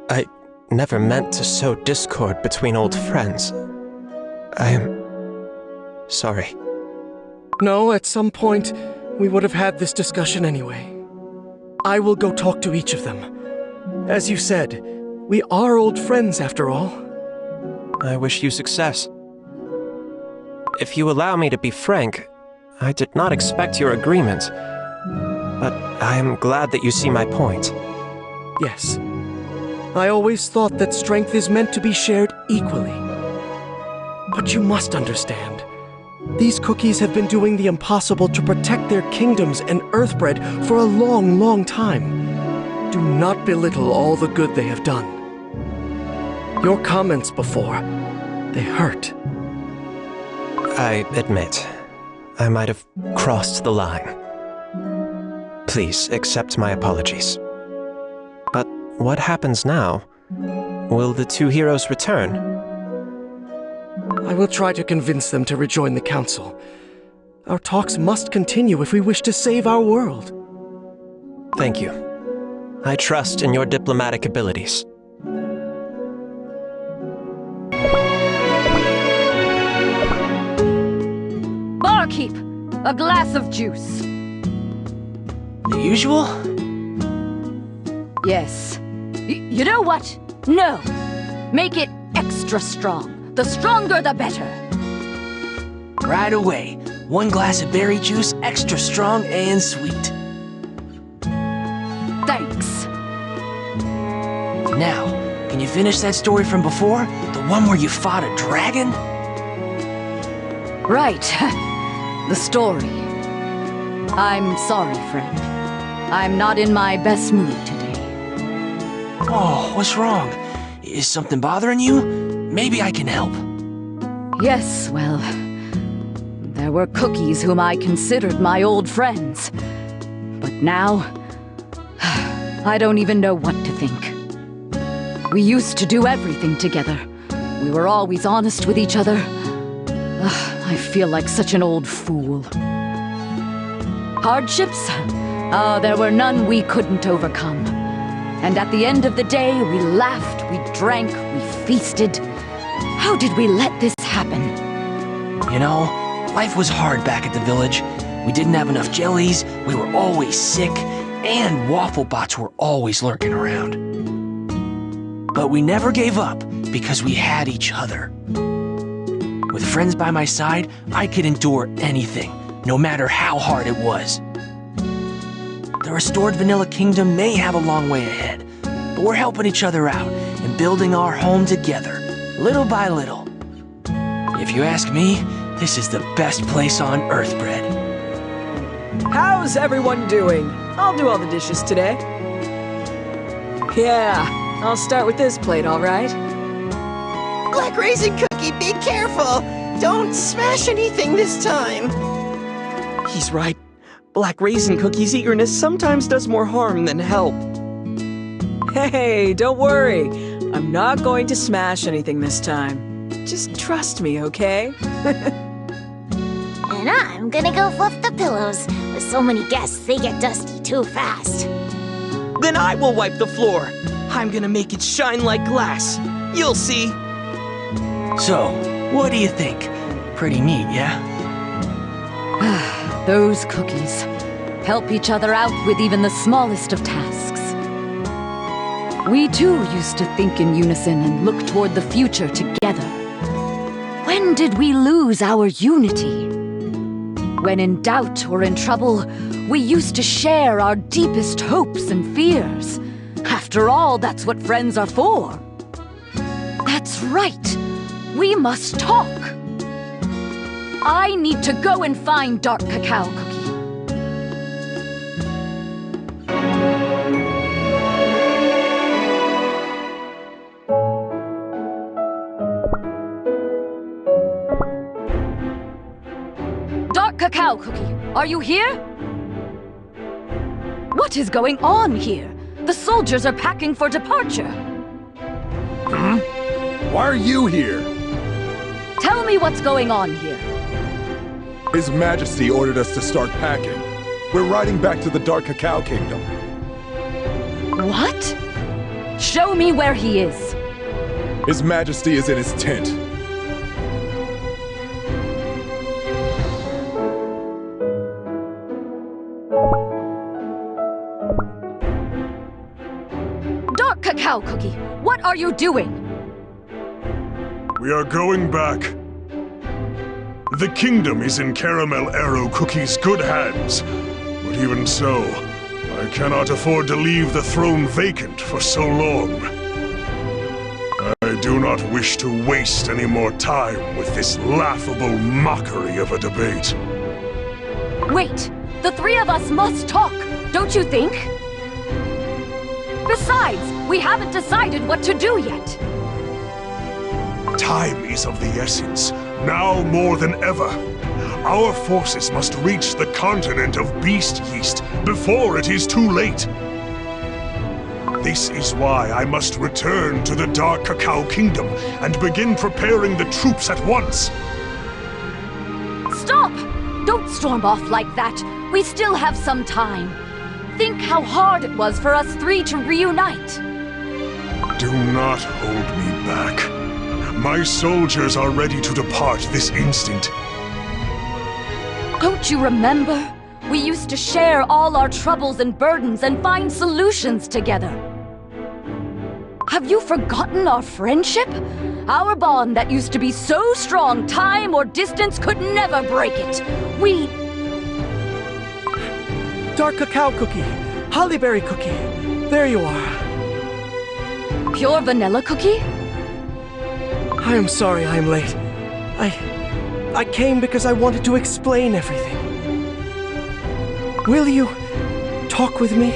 I never meant to sow discord between old friends. I am sorry. No, at some point, we would have had this discussion anyway. I will go talk to each of them. As you said, we are old friends after all. I wish you success. If you allow me to be frank, I did not expect your agreement, but I am glad that you see my point. Yes. I always thought that strength is meant to be shared equally. But you must understand, these cookies have been doing the impossible to protect their kingdoms and Earthbread for a long, long time. Do not belittle all the good they have done. Your comments before, they hurt. I admit, I might have crossed the line. Please accept my apologies. But what happens now? Will the two heroes return? I will try to convince them to rejoin the council. Our talks must continue if we wish to save our world. Thank you. I trust in your diplomatic abilities. Barkeep, a glass of juice. The usual? Yes. You know what? No. Make it extra strong. The stronger, the better. Right away. 1 glass of berry juice, extra strong and sweet. Thanks. Now, can you finish that story from before? The one where you fought a dragon? Right. The story. I'm sorry, friend. I'm not in my best mood today. Oh, what's wrong? Is something bothering you? Maybe I can help. Yes, well, there were cookies whom I considered my old friends. But now, I don't even know what to think. We used to do everything together. We were always honest with each other. I feel like such an old fool. Hardships? There were none we couldn't overcome. And at the end of the day, we laughed, we drank, we feasted. How did we let this happen? You know, life was hard back at the village. We didn't have enough jellies, we were always sick, and waffle bots were always lurking around. But we never gave up because we had each other. With friends by my side, I could endure anything, no matter how hard it was. The restored Vanilla Kingdom may have a long way ahead, but we're helping each other out and building our home together, little by little. If you ask me, this is the best place on Earthbread. How's everyone doing? I'll do all the dishes today. Yeah, I'll start with this plate, all right? Black Raisin Cookie, be careful! Don't smash anything this time! He's right. Black Raisin Cookie's eagerness sometimes does more harm than help. Hey, don't worry. I'm not going to smash anything this time. Just trust me, okay? And I'm gonna go fluff the pillows. With so many guests, they get dusty too fast. Then I will wipe the floor. I'm gonna make it shine like glass. You'll see. So, what do you think? Pretty neat, yeah? Those cookies help each other out with even the smallest of tasks. We too used to think in unison and look toward the future together. When did we lose our unity? When in doubt or in trouble, we used to share our deepest hopes and fears. After all, that's what friends are for. That's right. We must talk. I need to go and find Dark Cacao Cookie. Dark Cacao Cookie, are you here? What is going on here? The soldiers are packing for departure. Hmm? Why are you here? Tell me what's going on here. His Majesty ordered us to start packing. We're riding back to the Dark Cacao Kingdom. What? Show me where he is. His Majesty is in his tent. Dark Cacao Cookie, what are you doing? We are going back. The kingdom is in Caramel Arrow Cookie's good hands. But even so, I cannot afford to leave the throne vacant for so long. I do not wish to waste any more time with this laughable mockery of a debate. Wait, the three of us must talk, don't you think? Besides, we haven't decided what to do yet. Time is of the essence, now more than ever. Our forces must reach the continent of Beast Yeast before it is too late. This is why I must return to the Dark Cacao Kingdom and begin preparing the troops at once. Stop! Don't storm off like that. We still have some time. Think how hard it was for us three to reunite. Do not hold me back. My soldiers are ready to depart this instant. Don't you remember? We used to share all our troubles and burdens and find solutions together. Have you forgotten our friendship? Our bond that used to be so strong, time or distance could never break it. We... Dark Cacao Cookie, Hollyberry Cookie, there you are. Pure vanilla cookie? I am sorry I am late. I came because I wanted to explain everything. Will you talk with me?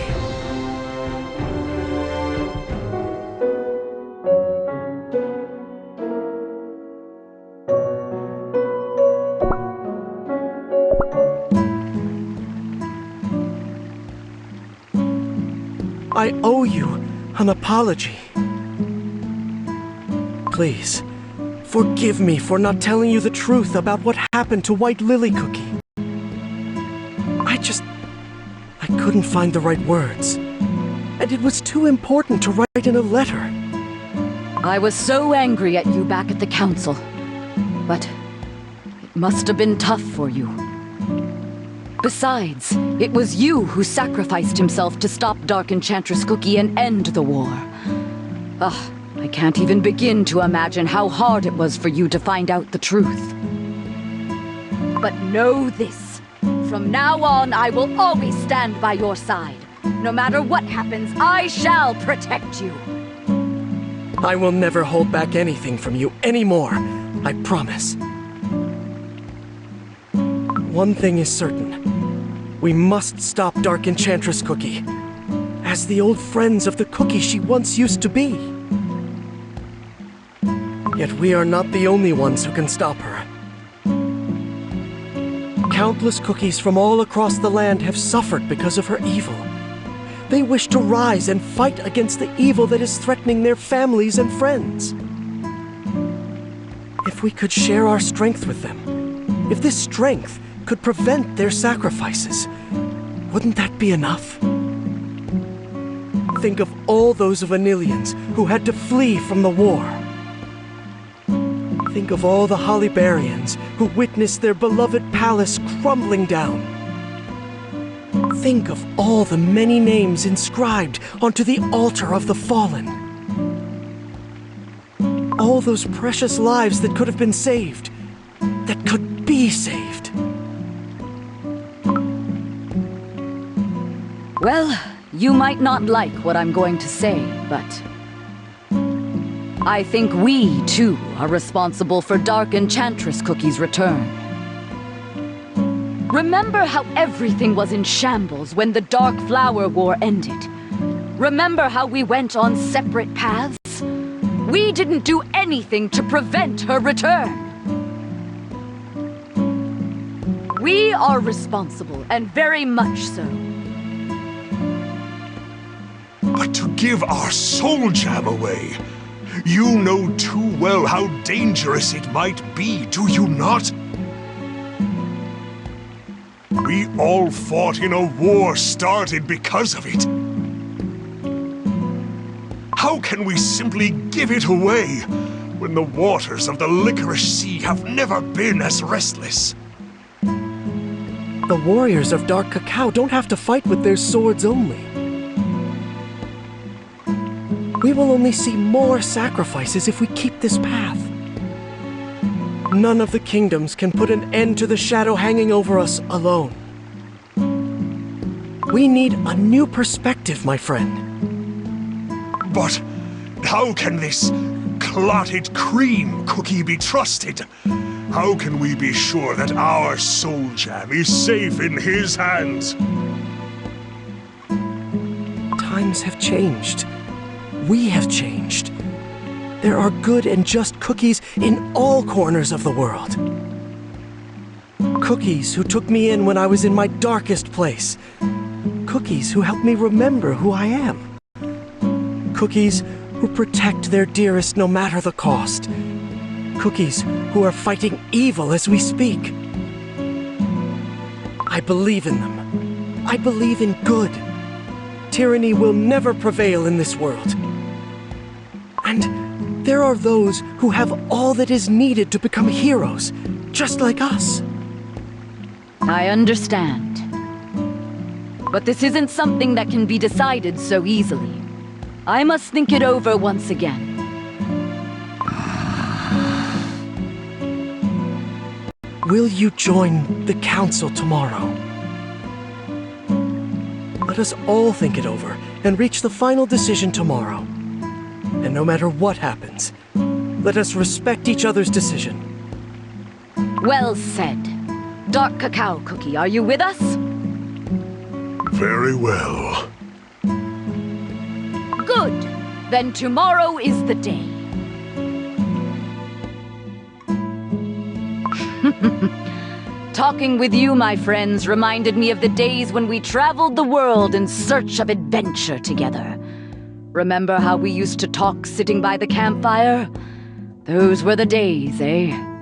I owe you an apology. Please, forgive me for not telling you the truth about what happened to White Lily Cookie. I couldn't find the right words. And it was too important to write in a letter. I was so angry at you back at the council. But it must have been tough for you. Besides, it was you who sacrificed himself to stop Dark Enchantress Cookie and end the war. Ugh, I can't even begin to imagine how hard it was for you to find out the truth. But know this. From now on, I will always stand by your side. No matter what happens, I shall protect you. I will never hold back anything from you anymore. I promise. One thing is certain. We must stop Dark Enchantress Cookie, as the old friends of the Cookie she once used to be. Yet we are not the only ones who can stop her. Countless cookies from all across the land have suffered because of her evil. They wish to rise and fight against the evil that is threatening their families and friends. If we could share our strength with them, if this strength could prevent their sacrifices, wouldn't that be enough? Think of all those Vanillians who had to flee from the war. Think of all the Hollyberrians who witnessed their beloved palace crumbling down. Think of all the many names inscribed onto the altar of the fallen. All those precious lives that could have been saved, that could be saved. Well, you might not like what I'm going to say, but I think we, too, are responsible for Dark Enchantress Cookie's return. Remember how everything was in shambles when the Dark Flower War ended? Remember how we went on separate paths? We didn't do anything to prevent her return. We are responsible, and very much so. But to give our soul jam away? You know too well how dangerous it might be, do you not? We all fought in a war started because of it. How can we simply give it away when the waters of the Licorice Sea have never been as restless? The warriors of Dark Cacao don't have to fight with their swords only. We will only see more sacrifices if we keep this path. None of the kingdoms can put an end to the shadow hanging over us alone. We need a new perspective, my friend. But how can this clotted cream cookie be trusted? How can we be sure that our soul jam is safe in his hands? Times have changed. We have changed. There are good and just cookies in all corners of the world. Cookies who took me in when I was in my darkest place. Cookies who help me remember who I am. Cookies who protect their dearest no matter the cost. Cookies who are fighting evil as we speak. I believe in them. I believe in good. Tyranny will never prevail in this world. And there are those who have all that is needed to become heroes, just like us. I understand. But this isn't something that can be decided so easily. I must think it over once again. Will you join the council tomorrow? Let us all think it over and reach the final decision tomorrow. And no matter what happens, let us respect each other's decision. Well said. Dark Cacao Cookie, are you with us? Very well. Good. Then tomorrow is the day. Talking with you, my friends, reminded me of the days when we traveled the world in search of adventure together. Remember how we used to talk sitting by the campfire? Those were the days, eh?